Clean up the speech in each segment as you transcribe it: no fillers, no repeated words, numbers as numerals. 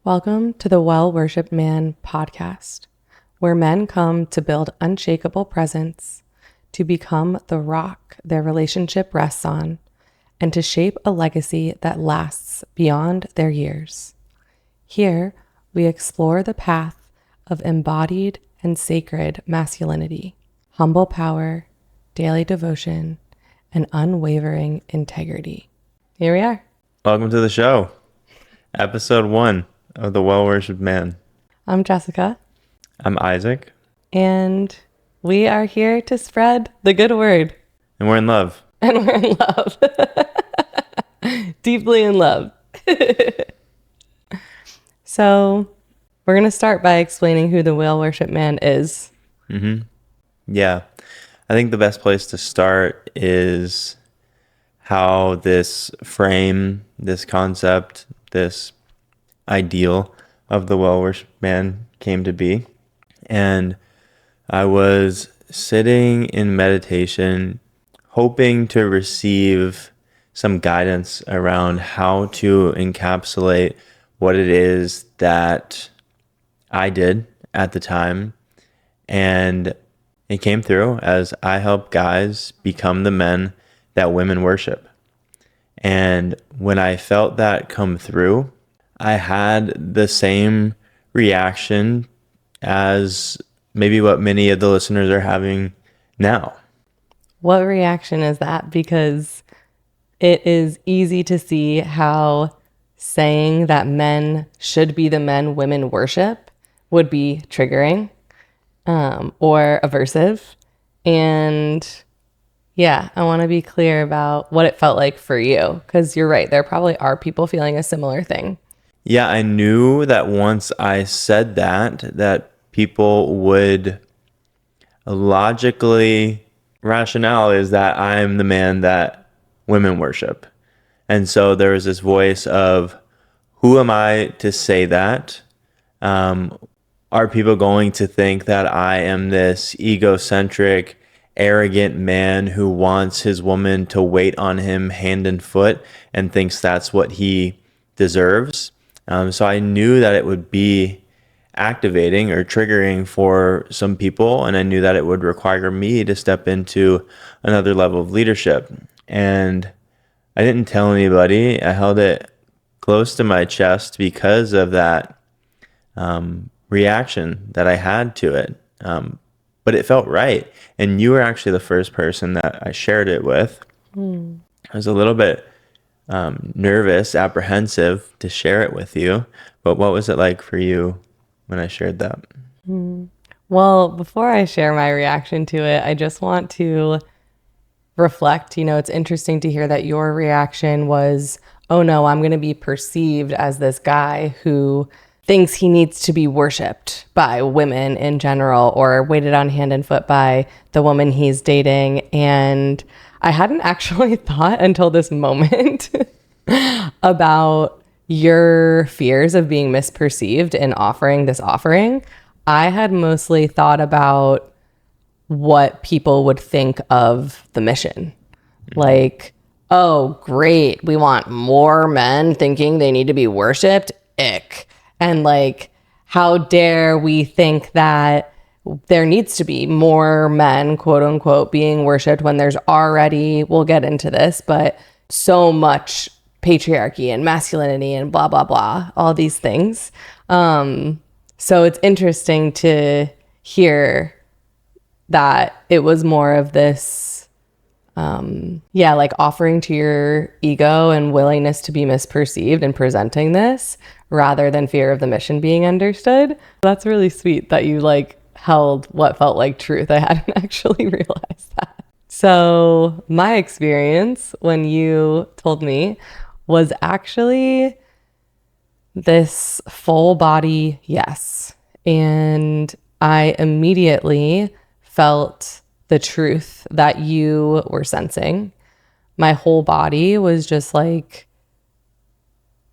Welcome to the Well-Worshipped Man podcast, where men come to build unshakable presence, to become the rock their relationship rests on, and to shape a legacy that lasts beyond their years. Here, we explore the path of embodied and sacred masculinity, humble power, daily devotion, and unwavering integrity. Here we are. Welcome to the show, episode 1 of the Well-Worshipped Man. I'm Jessica. I'm Isaac. And we are here to spread the good word. And we're in love. And we're in love. Deeply in love. So we're going to start by explaining who the Well-Worshipped Man is. Yeah. I think the best place to start is how this frame, this concept, this ideal of the well-worshipped man came to be. And I was sitting in meditation, hoping to receive some guidance around how to encapsulate what it is that I did at the time. And it came through as I help guys become the men that women worship. And when I felt that come through, I had the same reaction as maybe what many of the listeners are having now. What reaction is that? Because it is easy to see how saying that men should be the men women worship would be triggering or aversive. And yeah, I want to be clear about what it felt like for you, because you're right. There probably are people feeling a similar thing. Yeah, I knew that once I said that people would logically, rationale is that I'm the man that women worship. And so there was this voice of, who am I to say that? Are people going to think that I am this egocentric, arrogant man who wants his woman to wait on him hand and foot and thinks that's what he deserves? So I knew that it would be activating or triggering for some people, and I knew that it would require me to step into another level of leadership. And I didn't tell anybody. I held it close to my chest because of that reaction that I had to it. But it felt right. And you were actually the first person that I shared it with. I was a little bit nervous, apprehensive to share it with you. But what was it like for you when I shared that? Well, before I share my reaction to it, I just want to reflect. It's interesting to hear that your reaction was, oh no, I'm going to be perceived as this guy who thinks he needs to be worshipped by women in general or waited on hand and foot by the woman he's dating. And I hadn't actually thought until this moment about your fears of being misperceived in offering this offering. I had mostly thought about what people would think of the mission. Like, oh, great, we want more men thinking they need to be worshipped. Ick. And like, how dare we think that there needs to be more men, quote unquote, being worshipped when there's already, we'll get into this, but so much patriarchy and masculinity and blah, blah, blah, all these things. So it's interesting to hear that it was more of this, like offering to your ego and willingness to be misperceived and presenting this rather than fear of the mission being understood. That's really sweet that you held what felt like truth. I hadn't actually realized that. So my experience when you told me was actually this full body yes. And I immediately felt the truth that you were sensing. My whole body was just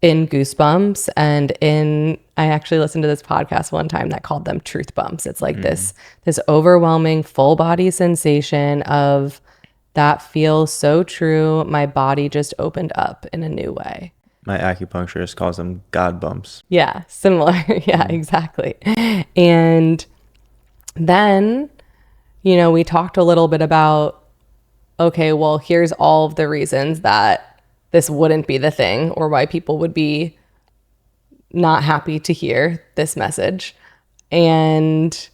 in goosebumps and I actually listened to this podcast one time that called them truth bumps. It's this overwhelming full body sensation of that feels so true. My body just opened up in a new way. My acupuncturist calls them God bumps. Yeah, similar. Yeah, exactly. And then, we talked a little bit about, okay, well, here's all of the reasons that this wouldn't be the thing, or why people would be not happy to hear this message. And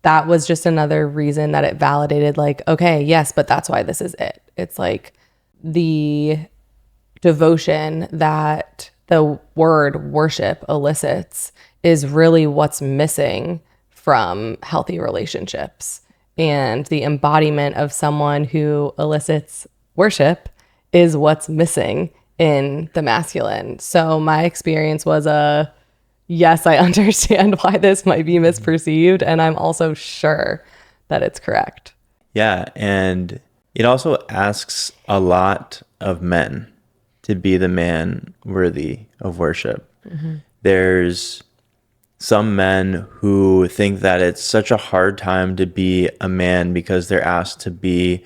that was just another reason that it validated, like, okay, yes, but that's why this is it. It's like the devotion that the word worship elicits is really what's missing from healthy relationships. And the embodiment of someone who elicits worship is what's missing in the masculine. So my experience was yes, I understand why this might be misperceived, and I'm also sure that it's correct. Yeah, and it also asks a lot of men to be the man worthy of worship. There's some men who think that it's such a hard time to be a man because they're asked to be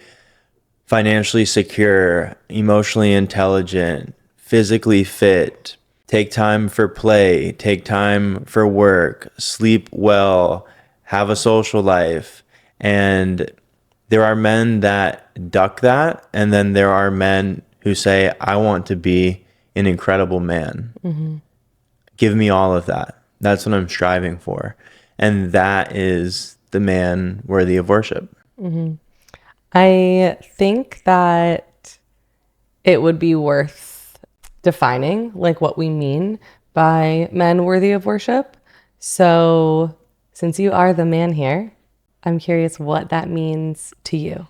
financially secure, emotionally intelligent, physically fit, take time for play, take time for work, sleep well, have a social life. And there are men that duck that. And then there are men who say, I want to be an incredible man. Give me all of that. That's what I'm striving for. And that is the man worthy of worship. I think that it would be worth defining like what we mean by men worthy of worship. So since you are the man here, I'm curious what that means to you.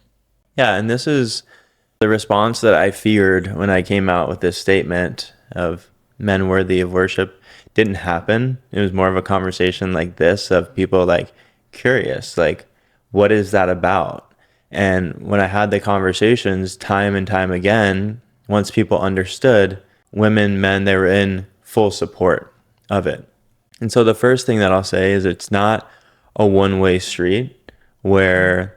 Yeah, and this is the response that I feared when I came out with this statement of men worthy of worship didn't happen. It was more of a conversation like this of people like curious, like, what is that about? And when I had the conversations time and time again, once people understood, women, men, they were in full support of it. And so the first thing that I'll say is it's not a one-way street where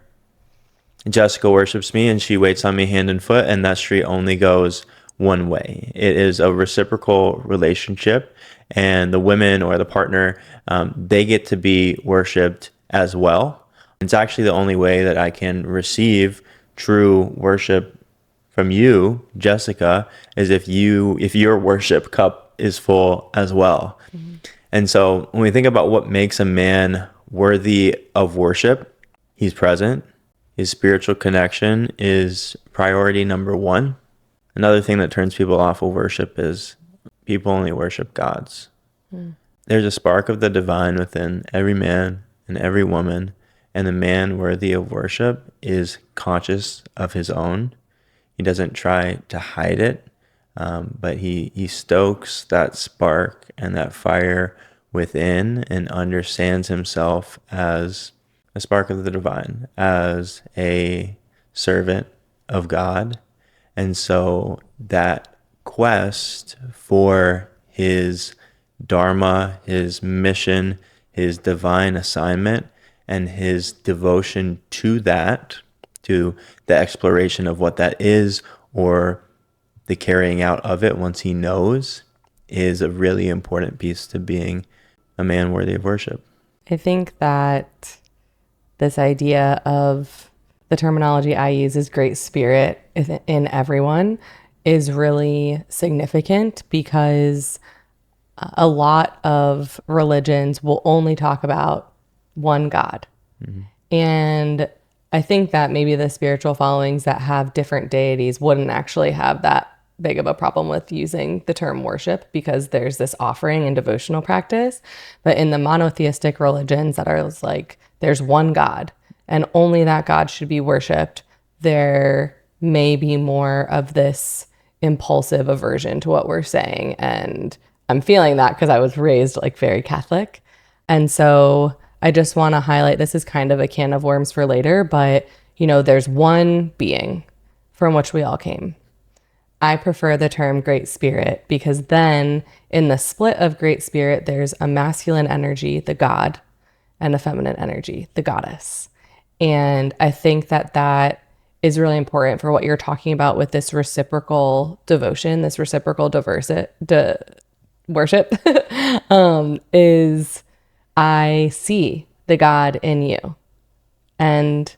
Jessica worships me and she waits on me hand and foot, and that street only goes one way. It is a reciprocal relationship, and the women or the partner, they get to be worshipped as well. It's actually the only way that I can receive true worship from you, Jessica, is if your worship cup is full as well. And so when we think about what makes a man worthy of worship, he's present. His spiritual connection is priority number one. Another thing that turns people off of worship is people only worship gods. There's a spark of the divine within every man and every woman, and the man worthy of worship is conscious of his own. He doesn't try to hide it, but he stokes that spark and that fire within and understands himself as a spark of the divine, as a servant of God. And so that quest for his dharma, his mission, his divine assignment, and his devotion to that, to the exploration of what that is, or the carrying out of it once he knows, is a really important piece to being a man worthy of worship. I think that this idea of the terminology I use is great spirit in everyone is really significant, because a lot of religions will only talk about one God. And I think that maybe the spiritual followings that have different deities wouldn't actually have that big of a problem with using the term worship, because there's this offering and devotional practice. But in the monotheistic religions that are like, there's one God and only that God should be worshiped, there may be more of this impulsive aversion to what we're saying. And I'm feeling that because I was raised like very Catholic. And so I just want to highlight, this is kind of a can of worms for later, but there's one being from which we all came. I prefer the term Great Spirit, because then in the split of Great Spirit, there's a masculine energy, the God, and a feminine energy, the goddess. And I think that is really important for what you're talking about with this reciprocal devotion, this reciprocal worship, is I see the God in you, and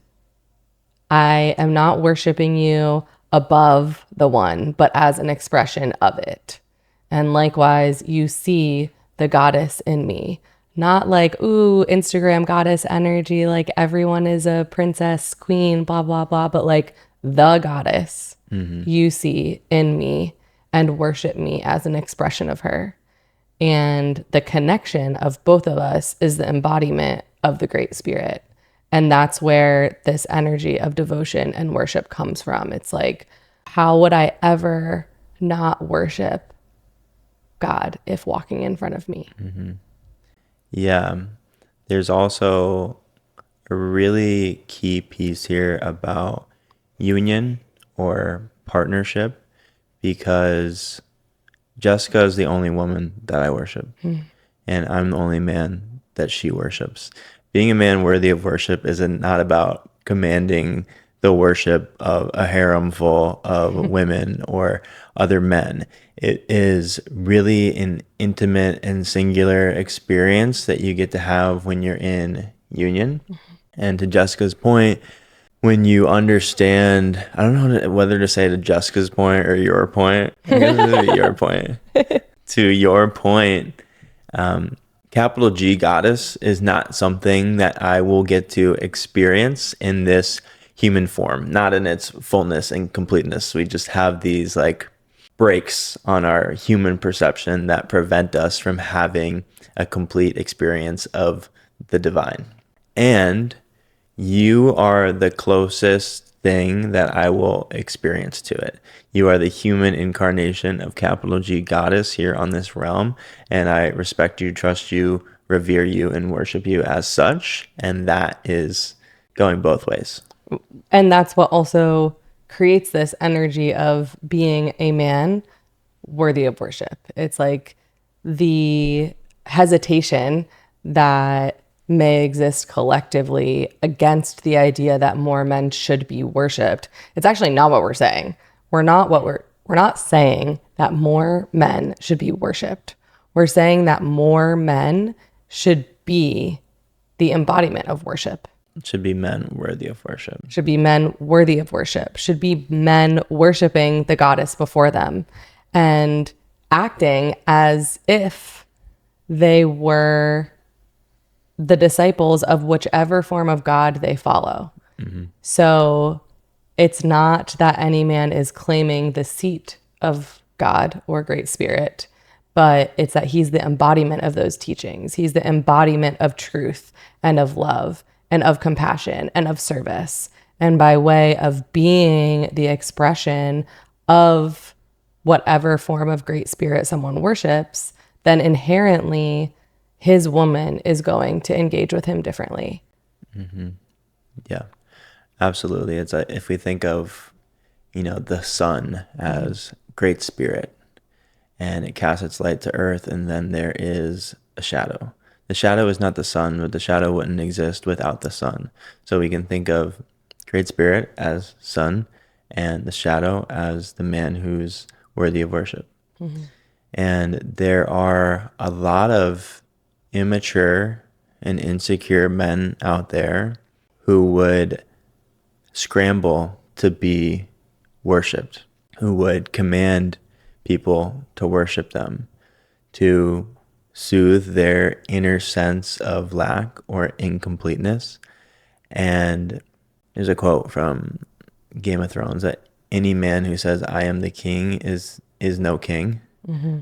I am not worshiping you above the one, but as an expression of it. And likewise, you see the goddess in me. Not like, ooh, Instagram goddess energy, like everyone is a princess, queen, blah, blah, blah, but like the goddess you see in me and worship me as an expression of her. And the connection of both of us is the embodiment of the Great Spirit. And that's where this energy of devotion and worship comes from. It's like, how would I ever not worship God if walking in front of me? Yeah. There's also a really key piece here about union or partnership, because Jessica is the only woman that I worship, and I'm the only man that she worships. Being a man worthy of worship is not about commanding the worship of a harem full of women or other men. It is really an intimate and singular experience that you get to have when you're in union. And to Jessica's point, when you understand, I don't know whether to say to Jessica's point or your point. I guess it would be your point. To your point, capital G goddess is not something that I will get to experience in this human form, not in its fullness and completeness. We just have these like breaks on our human perception that prevent us from having a complete experience of the divine. And you are the closest thing that I will experience to it. You are the human incarnation of capital G goddess here on this realm, and I respect you, trust you, revere you, and worship you as such. And that is going both ways. And that's what also creates this energy of being a man worthy of worship. It's like the hesitation that may exist collectively against the idea that more men should be worshiped. It's actually not what we're saying. We're not saying that more men should be worshiped. We're saying that more men should be the embodiment of worship. Should be men worthy of worship. Should be men worthy of worship. Should be men worshiping the goddess before them and acting as if they were the disciples of whichever form of God they follow. So it's not that any man is claiming the seat of God or Great Spirit, but it's that he's the embodiment of those teachings. He's the embodiment of truth and of love and of compassion and of service. And by way of being the expression of whatever form of Great Spirit someone worships, then inherently his woman is going to engage with him differently. Yeah, absolutely. It's if we think of, the sun as Great Spirit, and it casts its light to earth, and then there is a shadow. The shadow is not the sun, but the shadow wouldn't exist without the sun. So we can think of Great Spirit as sun and the shadow as the man who's worthy of worship. And there are a lot of immature and insecure men out there who would scramble to be worshipped, who would command people to worship them, to soothe their inner sense of lack or incompleteness. And there's a quote from Game of Thrones that any man who says I am the king is no king.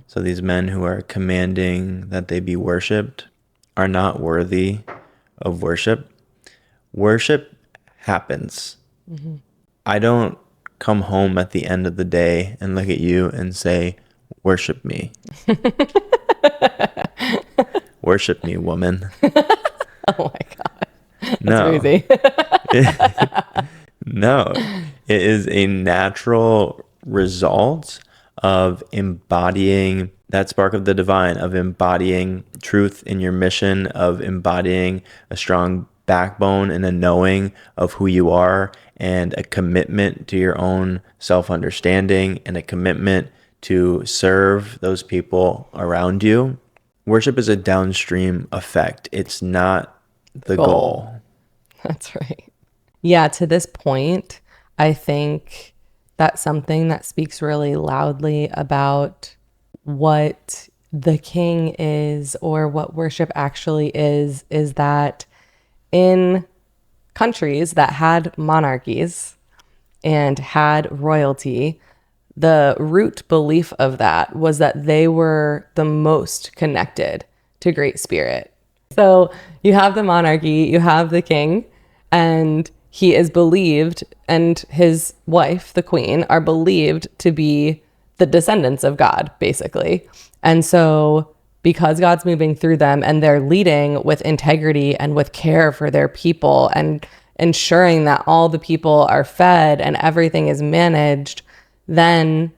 So these men who are commanding that they be worshipped are not worthy of worship. Worship happens. I don't come home at the end of the day and look at you and say, worship me. Worship me, woman. Oh my God. That's No. crazy. No. It is a natural result of embodying that spark of the divine, of embodying truth in your mission, of embodying a strong backbone and a knowing of who you are, and a commitment to your own self-understanding, and a commitment to serve those people around you. Worship is a downstream effect. It's not the goal. That's right. Yeah, to this point, I think that's something that speaks really loudly about what the king is, or what worship actually is that in countries that had monarchies and had royalty, the root belief of that was that they were the most connected to Great Spirit. So you have the monarchy, you have the king, and he is believed, and his wife, the queen, are believed to be the descendants of God, basically. And so because God's moving through them and they're leading with integrity and with care for their people and ensuring that all the people are fed and everything is managed, then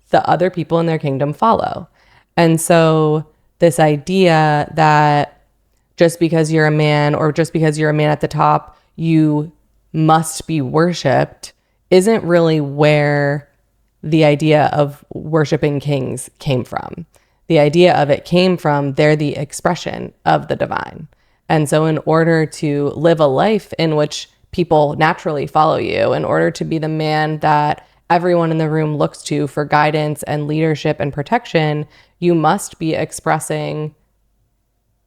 the other people in their kingdom follow. And so this idea that just because you're a man, or just because you're a man at the top, you must be worshiped, isn't really where the idea of worshiping kings came from. The idea of it came from they're the expression of the divine. And so in order to live a life in which people naturally follow you, in order to be the man that everyone in the room looks to for guidance and leadership and protection, you must be expressing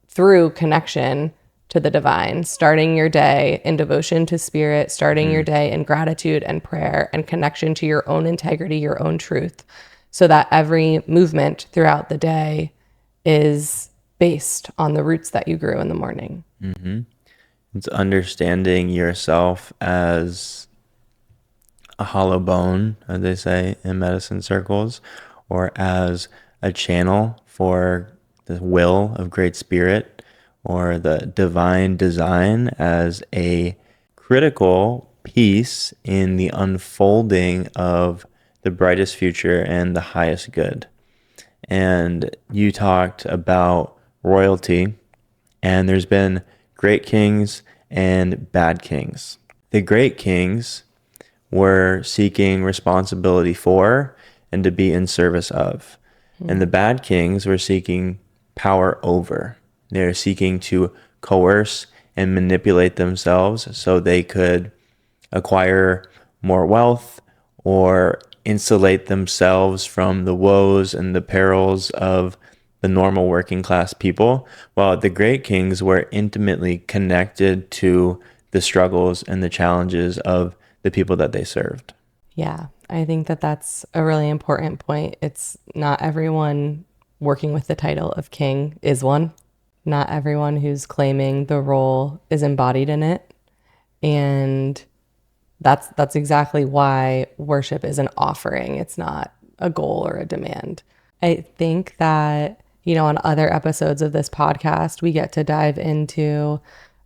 through connection to the divine, starting your day in devotion to spirit, starting your day in gratitude and prayer and connection to your own integrity, your own truth, so that every movement throughout the day is based on the roots that you grew in the morning. It's understanding yourself as a hollow bone, as they say in medicine circles, or as a channel for the will of Great Spirit, or the divine design as a critical piece in the unfolding of the brightest future and the highest good. And you talked about royalty, and there's been great kings and bad kings. The great kings were seeking responsibility for and to be in service of. And the bad kings were seeking power over. They're seeking to coerce and manipulate themselves so they could acquire more wealth or insulate themselves from the woes and the perils of the normal working class people, while the great kings were intimately connected to the struggles and the challenges of the people that they served. Yeah, I think that that's a really important point. It's not everyone working with the title of king is one. Not everyone who's claiming the role is embodied in it. And that's exactly why worship is an offering. It's not a goal or a demand. I think that, on other episodes of this podcast, we get to dive into,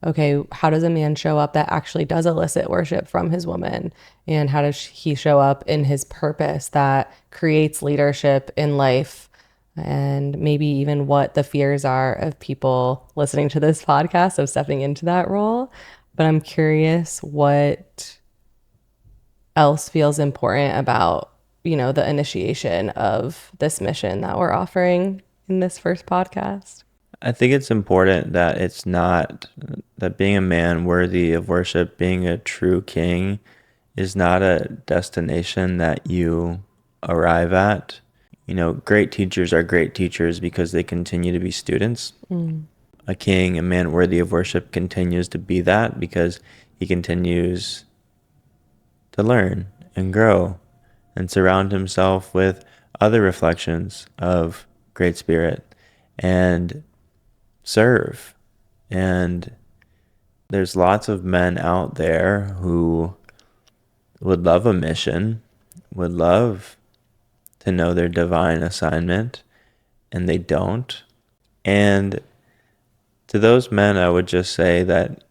okay, how does a man show up that actually does elicit worship from his woman? And how does he show up in his purpose that creates leadership in life? And maybe even what the fears are of people listening to this podcast of stepping into that role. But I'm curious what else feels important about, the initiation of this mission that we're offering in this first podcast. I think it's important that it's not that being a man worthy of worship, being a true king, is not a destination that you arrive at. Great teachers are great teachers because they continue to be students. A king, a man worthy of worship, continues to be that because he continues to learn and grow and surround himself with other reflections of Great Spirit and serve. And there's lots of men out there who would love a mission, would love to know their divine assignment, and they don't. And to those men, I would just say that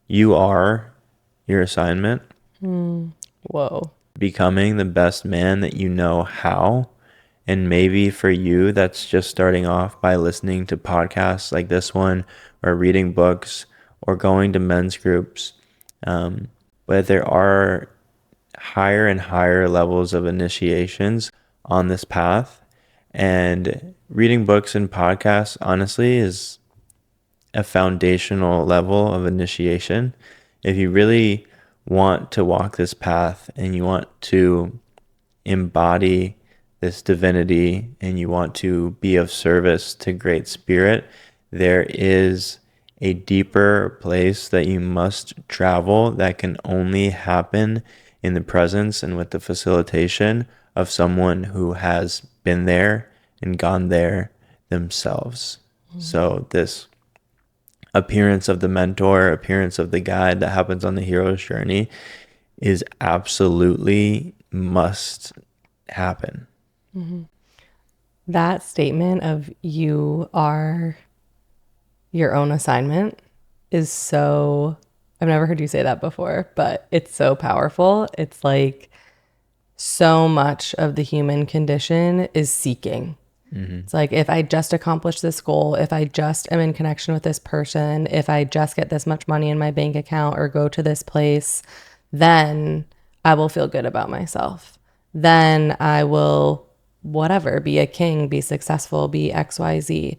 you are your assignment. Whoa. Becoming the best man that you know how. And maybe for you, that's just starting off by listening to podcasts like this one, or reading books, or going to men's groups. But there are higher and higher levels of initiations on this path. And reading books and podcasts, honestly, is a foundational level of initiation. If you really want to walk this path and you want to embody this divinity and you want to be of service to Great Spirit, there is a deeper place that you must travel that can only happen in the presence and with the facilitation of someone who has been there and gone there themselves. So this appearance of the mentor, appearance of the guide that happens on the hero's journey is absolutely must happen. That statement of you are your own assignment is so, I've never heard you say that before, but it's so powerful. It's like so much of the human condition is seeking. It's like, if I just accomplish this goal, if I just am in connection with this person, if I just get this much money in my bank account or go to this place, then I will feel good about myself. Then I will, whatever, be a king, be successful, be XYZ.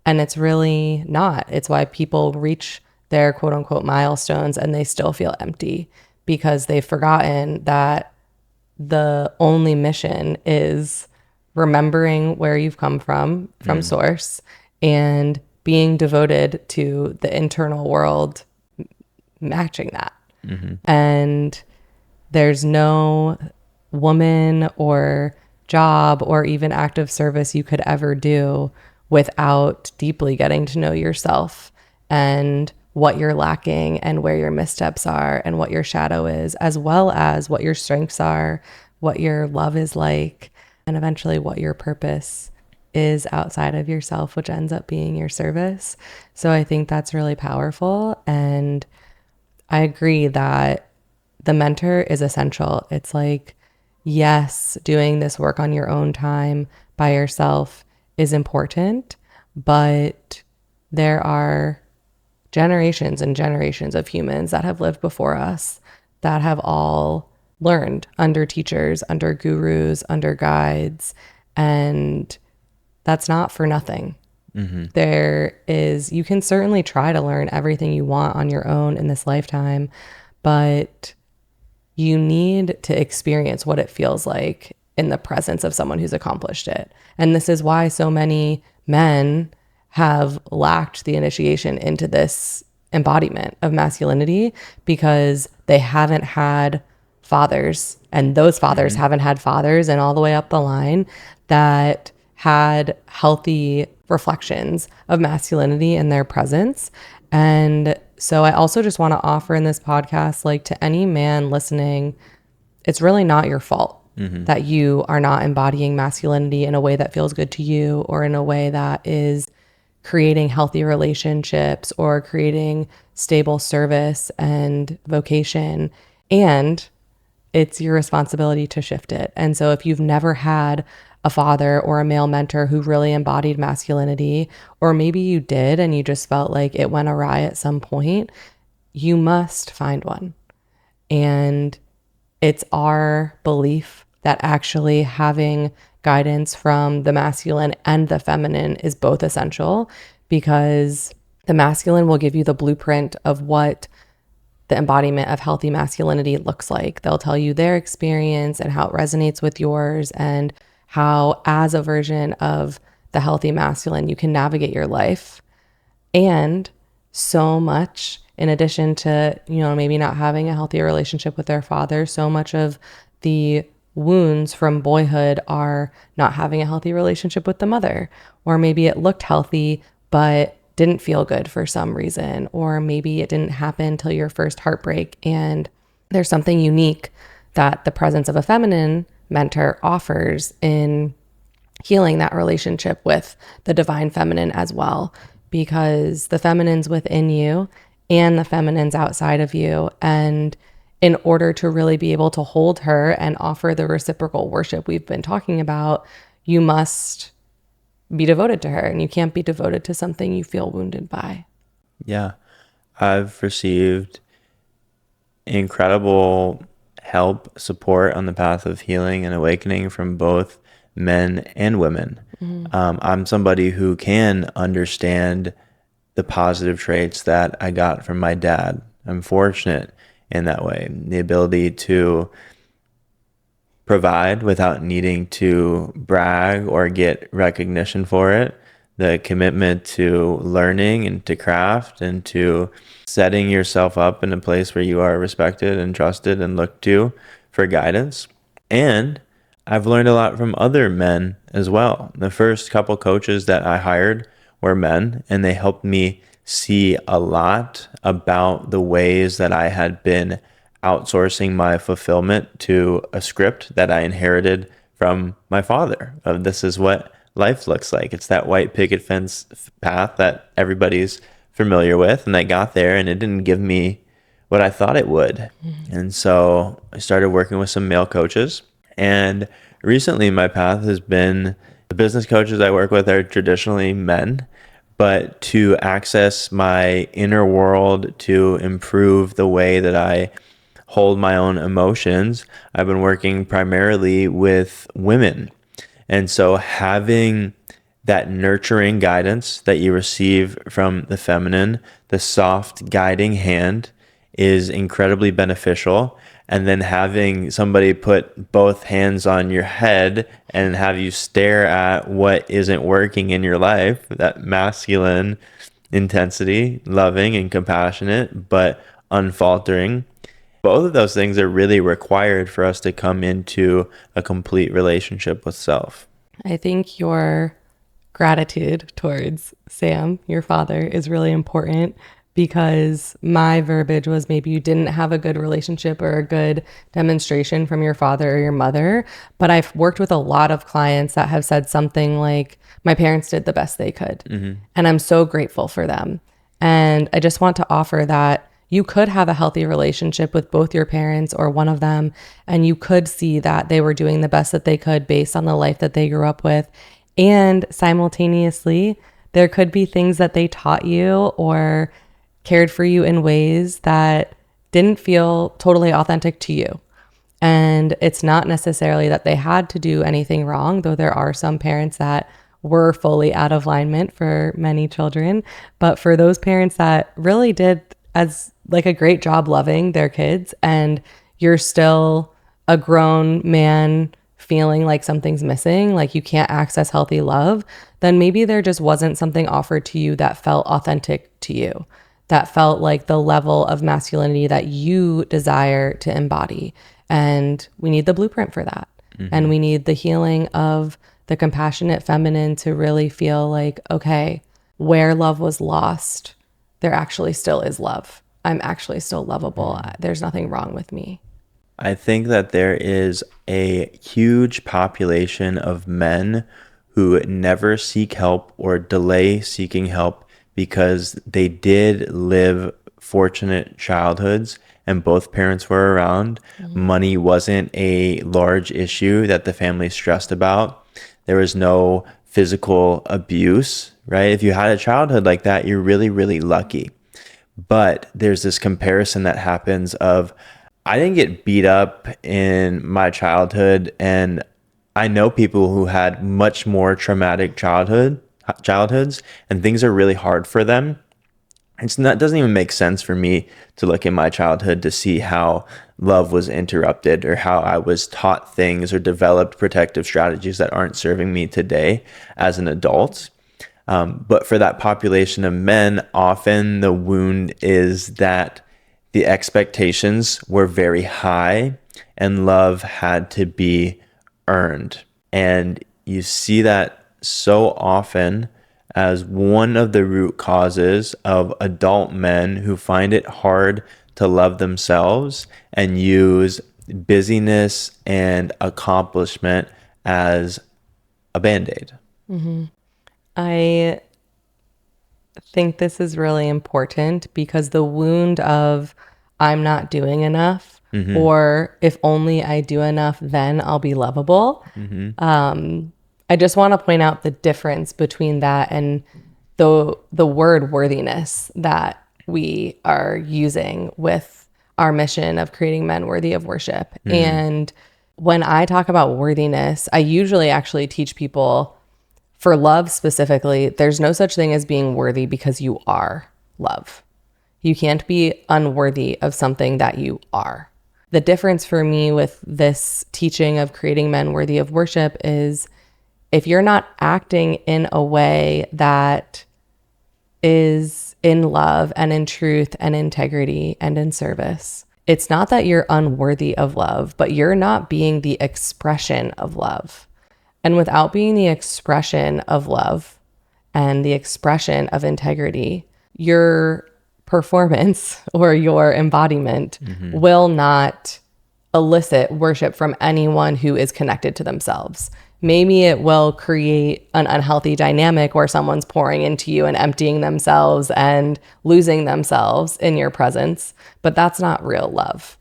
And it's really not. It's why people reach their quote unquote milestones and they still feel empty because they've forgotten that the only mission is remembering where you've come from source, and being devoted to the internal world matching that. And there's no woman or job or even act of service you could ever do without deeply getting to know yourself and what you're lacking and where your missteps are and what your shadow is, as well as what your strengths are, what your love is like, and eventually what your purpose is outside of yourself, which ends up being your service. So I think that's really powerful. And I agree that the mentor is essential. It's like, yes, doing this work on your own time by yourself is important, but there are generations and generations of humans that have lived before us that have all learned under teachers, under gurus, under guides, and that's not for nothing. There is, you can certainly try to learn everything you want on your own in this lifetime, but you need to experience what it feels like in the presence of someone who's accomplished it. And this is why so many men have lacked the initiation into this embodiment of masculinity, because they haven't had fathers, and those fathers haven't had fathers, and all the way up the line that had healthy reflections of masculinity in their presence. And so I also just want to offer in this podcast, like, to any man listening, it's really not your fault that you are not embodying masculinity in a way that feels good to you, or in a way that is creating healthy relationships or creating stable service and vocation. And it's your responsibility to shift it. And so if you've never had a father or a male mentor who really embodied masculinity, or maybe you did and you just felt like it went awry at some point, you must find one. And it's our belief that actually having guidance from the masculine and the feminine is both essential, because the masculine will give you the blueprint of what the embodiment of healthy masculinity looks like. They'll tell you their experience and how it resonates with yours, and how, as a version of the healthy masculine, you can navigate your life. And so much, in addition to, maybe not having a healthy relationship with their father, so much of the wounds from boyhood are not having a healthy relationship with the mother, or maybe it looked healthy but didn't feel good for some reason, or maybe it didn't happen till your first heartbreak. And there's something unique that the presence of a feminine mentor offers in healing that relationship with the divine feminine as well, because the feminine's within you and the feminine's outside of you. And in order to really be able to hold her and offer the reciprocal worship we've been talking about, you must be devoted to her, and you can't be devoted to something you feel wounded by. Yeah. I've received incredible help, support on the path of healing and awakening from both men and women. I'm somebody who can understand the positive traits that I got from my dad. I'm fortunate in that way. The ability to provide without needing to brag or get recognition for it. The commitment to learning and to craft and to setting yourself up in a place where you are respected and trusted and looked to for guidance. And I've learned a lot from other men as well. The first couple coaches that I hired were men, and they helped me see a lot about the ways that I had been outsourcing my fulfillment to a script that I inherited from my father of this is what life looks like. It's that white picket fence path that everybody's familiar with. And I got there and it didn't give me what I thought it would. And so I started working with some male coaches. And recently my path has been the business coaches I work with are traditionally men. But to access my inner world, to improve the way that I hold my own emotions, I've been working primarily with women. And so having that nurturing guidance that you receive from the feminine, the soft guiding hand, is incredibly beneficial. And then having somebody put both hands on your head and have you stare at what isn't working in your life, that masculine intensity, loving and compassionate, but unfaltering. Both of those things are really required for us to come into a complete relationship with self. I think your gratitude towards Sam, your father, is really important because my verbiage was maybe you didn't have a good relationship or a good demonstration from your father or your mother. But I've worked with a lot of clients that have said something like, my parents did the best they could. And I'm so grateful for them. And I just want to offer that you could have a healthy relationship with both your parents or one of them, and you could see that they were doing the best that they could based on the life that they grew up with. And simultaneously, there could be things that they taught you or cared for you in ways that didn't feel totally authentic to you. And it's not necessarily that they had to do anything wrong, though there are some parents that were fully out of alignment for many children. But for those parents that really did as like a great job loving their kids, and you're still a grown man feeling like something's missing, like you can't access healthy love, then maybe there just wasn't something offered to you that felt authentic to you, that felt like the level of masculinity that you desire to embody. And we need the blueprint for that. And we need the healing of the compassionate feminine to really feel like, okay, where love was lost, there actually still is love. I'm actually still lovable. There's nothing wrong with me. I think that there is a huge population of men who never seek help or delay seeking help because they did live fortunate childhoods and both parents were around. Money wasn't a large issue that the family stressed about. There was no physical abuse, right? If you had a childhood like that, you're really, really lucky. But there's this comparison that happens of, I didn't get beat up in my childhood, and I know people who had much more traumatic childhoods, and things are really hard for them. It doesn't even make sense for me to look in my childhood to see how love was interrupted or how I was taught things or developed protective strategies that aren't serving me today as an adult. But for that population of men, often the wound is that the expectations were very high and love had to be earned. And you see that so often as one of the root causes of adult men who find it hard to love themselves and use busyness and accomplishment as a band-aid. I think this is really important because the wound of I'm not doing enough, or if only I do enough, then I'll be lovable. I just want to point out the difference between that and the word worthiness that we are using with our mission of creating men worthy of worship. And when I talk about worthiness, I usually actually teach people for love specifically, there's no such thing as being worthy because you are love. You can't be unworthy of something that you are. The difference for me with this teaching of creating men worthy of worship is if you're not acting in a way that is in love and in truth and integrity and in service, it's not that you're unworthy of love, but you're not being the expression of love. And without being the expression of love and the expression of integrity, your performance or your embodiment will not elicit worship from anyone who is connected to themselves. Maybe it will create an unhealthy dynamic where someone's pouring into you and emptying themselves and losing themselves in your presence, but that's not real love.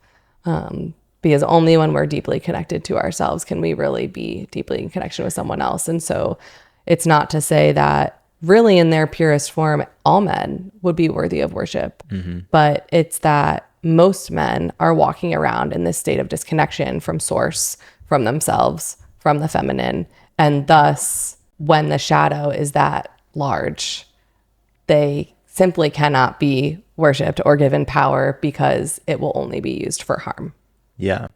Because only when we're deeply connected to ourselves can we really be deeply in connection with someone else. And so it's not to say that really in their purest form, all men would be worthy of worship, but it's that most men are walking around in this state of disconnection from source, from themselves, from the feminine. And thus, when the shadow is that large, they simply cannot be worshiped or given power because it will only be used for harm. Yeah.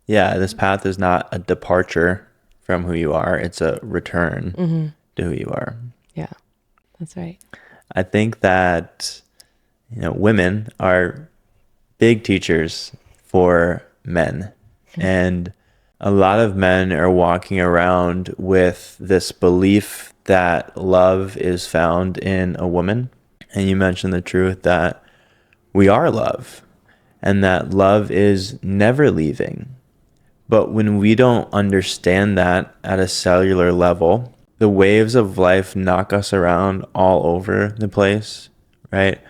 Yeah. This path is not a departure from who you are. It's a return to who you are. Yeah, that's right. I think that, women are big teachers for men. And a lot of men are walking around with this belief that love is found in a woman. And you mentioned the truth that we are love and that love is never leaving. But when we don't understand that at a cellular level, the waves of life knock us around all over the place, right?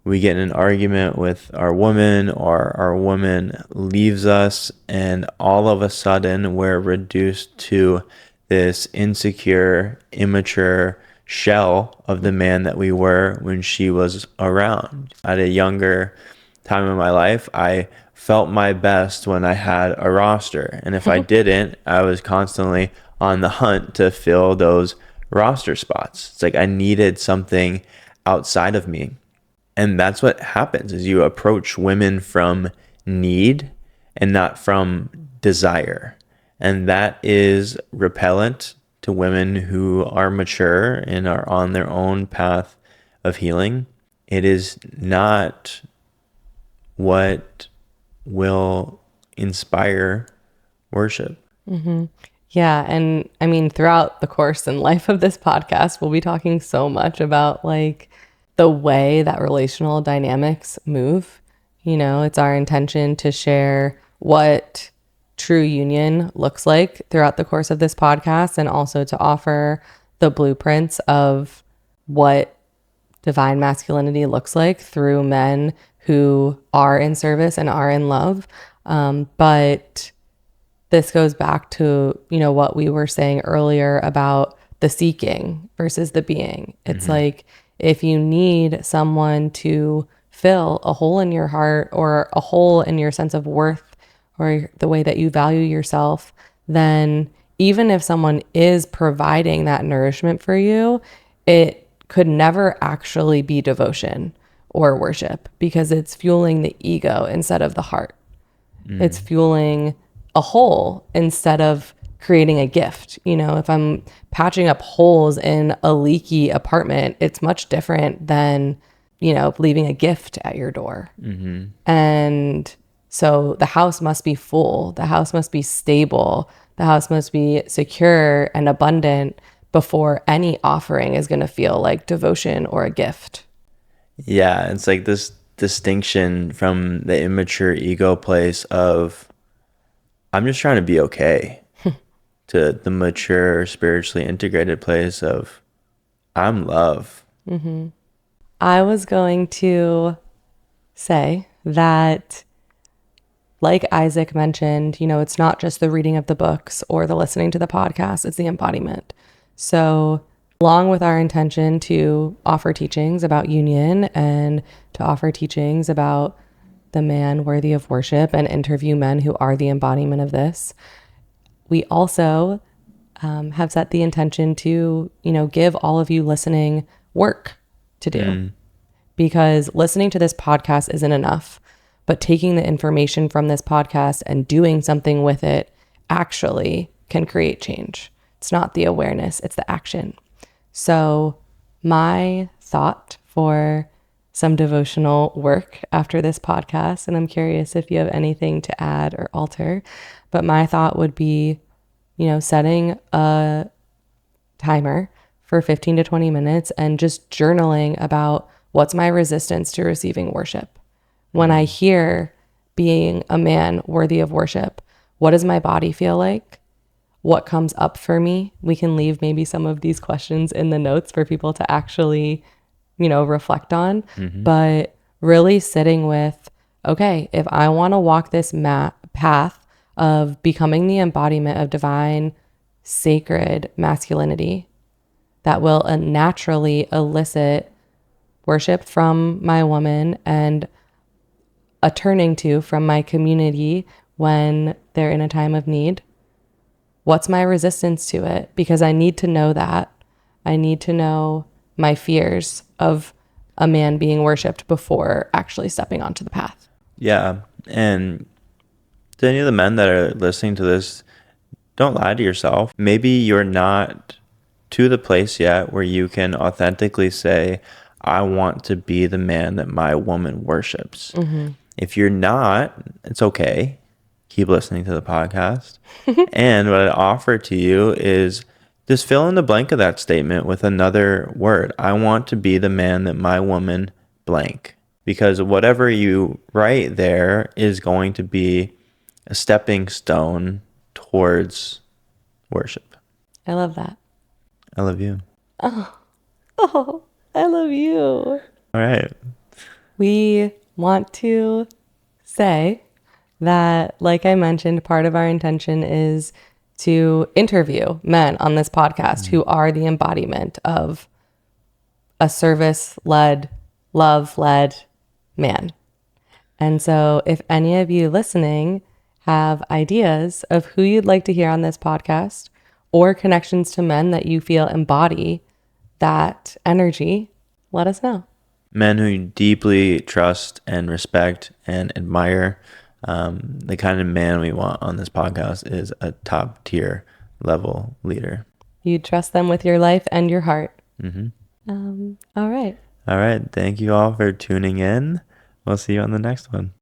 We get in an argument with our woman, or our woman leaves us, and all of a sudden we're reduced to this insecure, immature shell of the man that we were when she was around. At a younger time in my life, I felt my best when I had a roster. And if I didn't, I was constantly on the hunt to fill those roster spots. It's like I needed something outside of me. And that's what happens is you approach women from need and not from desire. And that is repellent to women who are mature and are on their own path of healing. It is not what will inspire worship. Yeah. And I mean, throughout the course and life of this podcast, we'll be talking so much about like the way that relational dynamics move. It's our intention to share what true union looks like throughout the course of this podcast, and also to offer the blueprints of what divine masculinity looks like through men who are in service and are in love. But this goes back to, what we were saying earlier about the seeking versus the being. It's like, if you need someone to fill a hole in your heart or a hole in your sense of worth or the way that you value yourself, then even if someone is providing that nourishment for you, it could never actually be devotion or worship because it's fueling the ego instead of the heart. It's fueling a hole instead of creating a gift. If I'm patching up holes in a leaky apartment, it's much different than, leaving a gift at your door. And so the house must be full. The house must be stable. The house must be secure and abundant before any offering is going to feel like devotion or a gift. Yeah, it's like this distinction from the immature ego place of I'm just trying to be okay to the mature, spiritually integrated place of I'm love. I was going to say that, like Isaac mentioned, it's not just the reading of the books or the listening to the podcast, it's the embodiment. So along with our intention to offer teachings about union and to offer teachings about the man worthy of worship and interview men who are the embodiment of this, we also have set the intention to, give all of you listening work to do. Because listening to this podcast isn't enough, but taking the information from this podcast and doing something with it actually can create change. It's not the awareness, it's the action. So my thought for some devotional work after this podcast, and I'm curious if you have anything to add or alter, but my thought would be, setting a timer for 15 to 20 minutes and just journaling about what's my resistance to receiving worship. When I hear being a man worthy of worship, what does my body feel like? What comes up for me? We can leave maybe some of these questions in the notes for people to actually, reflect on. But really sitting with, okay, if I want to walk this path of becoming the embodiment of divine, sacred masculinity that will naturally elicit worship from my woman and a turning to from my community when they're in a time of need, what's my resistance to it? Because I need to know that. I need to know my fears of a man being worshipped before actually stepping onto the path. Yeah. And to any of the men that are listening to this, don't lie to yourself. Maybe you're not to the place yet where you can authentically say, I want to be the man that my woman worships. If you're not, it's okay. Keep listening to the podcast. And what I offer to you is just fill in the blank of that statement with another word. I want to be the man that my woman blank. Because whatever you write there is going to be a stepping stone towards worship. I love that. I love you. Oh, I love you. All right. We want to say that, like I mentioned, part of our intention is to interview men on this podcast who are the embodiment of a service-led, love-led man. And so if any of you listening have ideas of who you'd like to hear on this podcast or connections to men that you feel embody that energy, let us know. Men who you deeply trust and respect and admire. The kind of man we want on this podcast is a top tier level leader. You trust them with your life and your heart. Mm-hmm. All right. All right. Thank you all for tuning in. We'll see you on the next one.